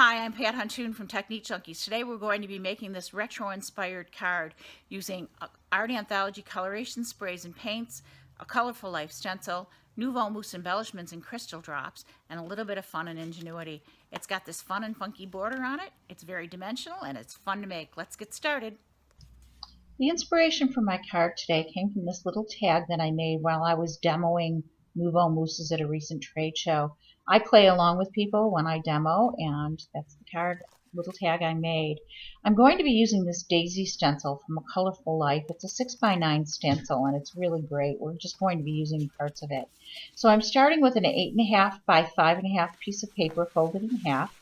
Hi, I'm Pat Huntoon from Technique Junkies. Today we're going to be making this retro-inspired card using Art Anthology coloration sprays and paints, a Colorful Life stencil, Nuvo Mousse embellishments and crystal drops, and a little bit of fun and ingenuity. It's got this fun and funky border on it. It's very dimensional and it's fun to make. Let's get started. The inspiration for my card today came from this little tag that I made while I was demoing Nuvo mousses at a recent trade show. I play along with people when I demo, and that's the little tag I made. I'm going to be using this daisy stencil from A Colorful Life. It's a 6x9 stencil, and it's really great. We're just going to be using parts of it. So I'm starting with an 8.5 by 5.5 piece of paper folded in half,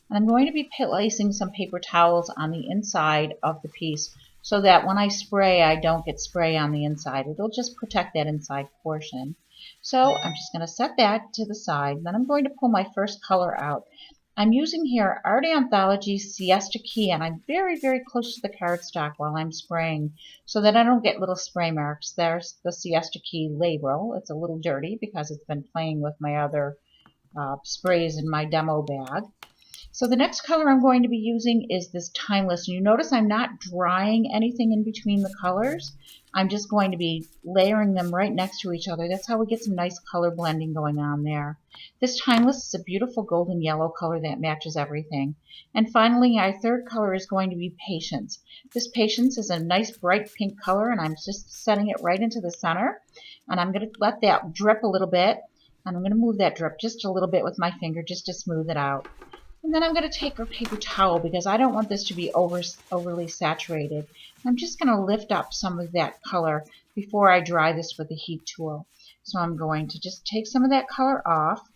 and I'm going to be placing some paper towels on the inside of the piece so that when I spray, I don't get spray on the inside. It'll just protect that inside portion. So I'm just going to set that to the side. Then I'm going to pull my first color out. I'm using here Art Anthology Siesta Key, and I'm very, very close to the cardstock while I'm spraying so that I don't get little spray marks. There's the Siesta Key label. It's a little dirty because it's been playing with my other sprays in my demo bag. So the next color I'm going to be using is this Timeless. And you notice I'm not drying anything in between the colors. I'm just going to be layering them right next to each other. That's how we get some nice color blending going on there. This Timeless is a beautiful golden yellow color that matches everything. And finally, our third color is going to be Patience. This Patience is a nice bright pink color, and I'm just setting it right into the center. And I'm going to let that drip a little bit. And I'm going to move that drip just a little bit with my finger just to smooth it out. And then I'm going to take a paper towel because I don't want this to be overly saturated. I'm just going to lift up some of that color before I dry this with a heat tool. So I'm going to just take some of that color off,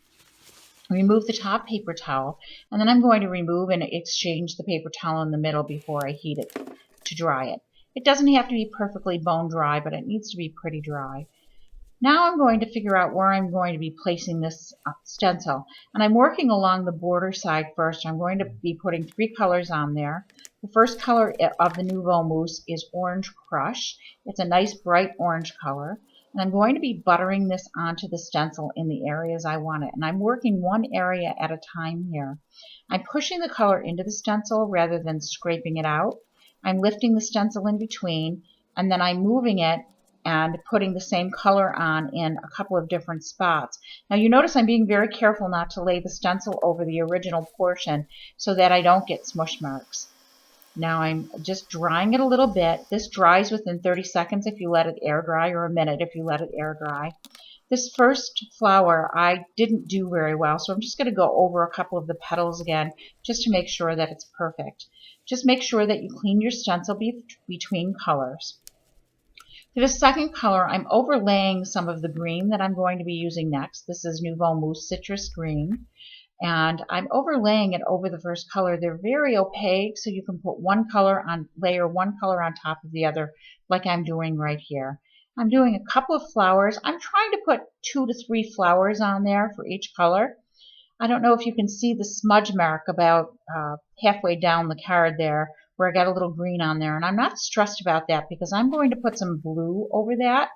remove the top paper towel, and then I'm going to remove and exchange the paper towel in the middle before I heat it to dry it. It doesn't have to be perfectly bone dry, but it needs to be pretty dry. Now I'm going to figure out where I'm going to be placing this stencil. And I'm working along the border side first. I'm going to be putting 3 colors on there. The first color of the Nuvo Mousse is Orange Crush. It's a nice bright orange color. And I'm going to be buttering this onto the stencil in the areas I want it. And I'm working one area at a time here. I'm pushing the color into the stencil rather than scraping it out. I'm lifting the stencil in between, and then I'm moving it and putting the same color on in a couple of different spots. Now you notice I'm being very careful not to lay the stencil over the original portion so that I don't get smush marks. Now I'm just drying it a little bit. This dries within 30 seconds if you let it air dry, or a minute if you let it air dry. This first flower I didn't do very well, so I'm just going to go over a couple of the petals again just to make sure that it's perfect. Just make sure that you clean your stencil between colors. For the second color, I'm overlaying some of the green that I'm going to be using next. This is Nuvo Mousse Citrus Green. And I'm overlaying it over the first color. They're very opaque, so you can put layer one color on top of the other, like I'm doing right here. I'm doing a couple of flowers. I'm trying to put 2 to 3 flowers on there for each color. I don't know if you can see the smudge mark about halfway down the card there, where I got a little green on there, and I'm not stressed about that because I'm going to put some blue over that.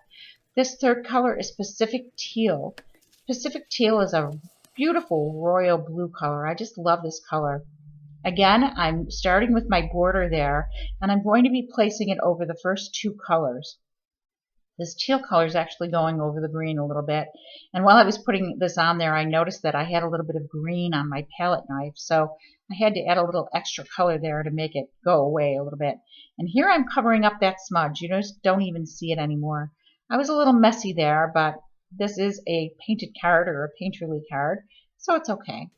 This third color is Pacific Teal. Pacific Teal is a beautiful royal blue color. I just love this color. Again, I'm starting with my border there, and I'm going to be placing it over the first 2 colors. This teal color is actually going over the green a little bit. And while I was putting this on there, I noticed that I had a little bit of green on my palette knife, so I had to add a little extra color there to make it go away a little bit. And here I'm covering up that smudge. You just don't even see it anymore. I was a little messy there, but this is a painted card or a painterly card, so it's okay.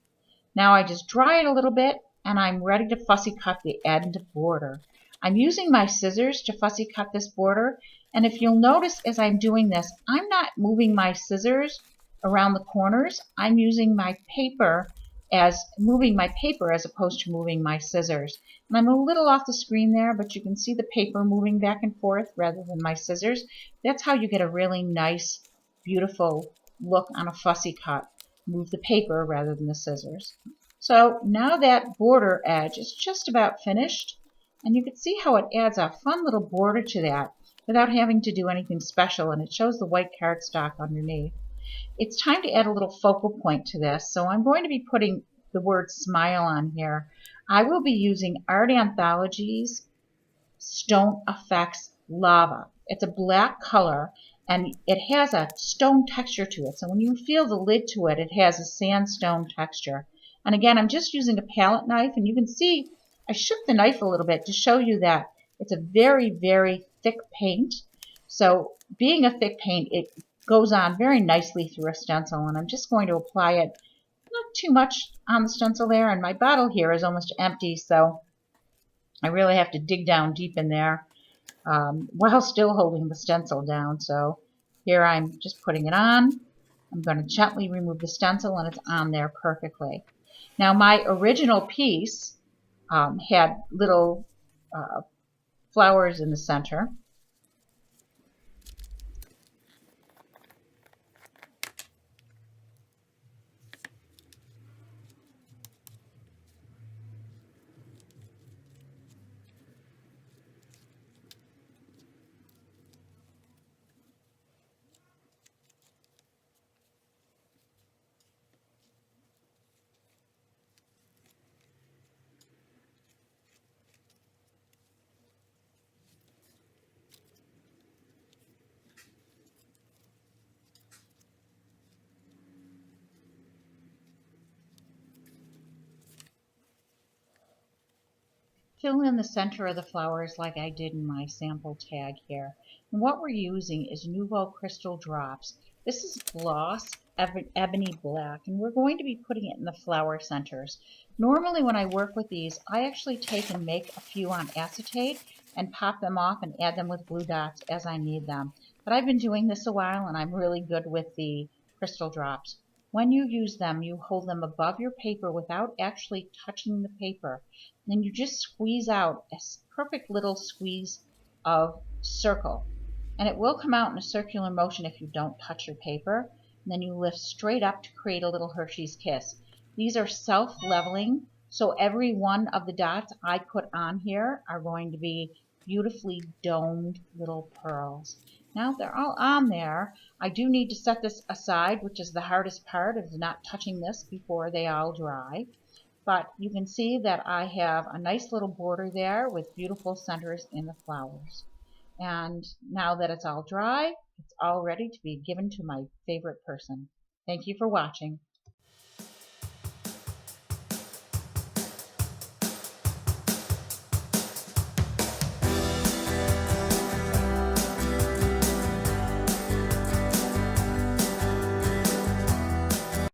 Now I just dry it a little bit, and I'm ready to fussy cut the end border. I'm using my scissors to fussy cut this border, and if you'll notice as I'm doing this, I'm not moving my scissors around the corners. I'm using my paper moving my paper as opposed to moving my scissors. And I'm a little off the screen there, but you can see the paper moving back and forth rather than my scissors. That's how you get a really nice, beautiful look on a fussy cut. Move the paper rather than the scissors. So now that border edge is just about finished, and you can see how it adds a fun little border to that without having to do anything special, and it shows the white cardstock underneath. It's time to add a little focal point to this, so I'm going to be putting the word smile on here. I will be using Art Anthology's Stone Effects Lava. It's a black color and it has a stone texture to it. So when you feel the lid to it, it has a sandstone texture. And again, I'm just using a palette knife, and you can see I shook the knife a little bit to show you that it's a very, very thick paint. So being a thick paint, it goes on very nicely through a stencil, and I'm just going to apply it not too much on the stencil there, and my bottle here is almost empty, so I really have to dig down deep in there while still holding the stencil down. So here I'm just putting it on. I'm going to gently remove the stencil, and it's on there perfectly. Now my original piece had little flowers in the center. Fill in the center of the flowers like I did in my sample tag here. And what we're using is Nuvo Crystal Drops. This is gloss ebony black, and we're going to be putting it in the flower centers. Normally when I work with these, I actually take and make a few on acetate and pop them off and add them with glue dots as I need them. But I've been doing this a while, and I'm really good with the crystal drops. When you use them, you hold them above your paper without actually touching the paper. Then you just squeeze out a perfect little squeeze of circle. And it will come out in a circular motion if you don't touch your paper. And then you lift straight up to create a little Hershey's Kiss. These are self-leveling, so every one of the dots I put on here are going to be beautifully domed little pearls. Now they're all on there. I do need to set this aside, which is the hardest part, of not touching this before they all dry. But you can see that I have a nice little border there with beautiful centers in the flowers. And now that it's all dry, it's all ready to be given to my favorite person. Thank you for watching.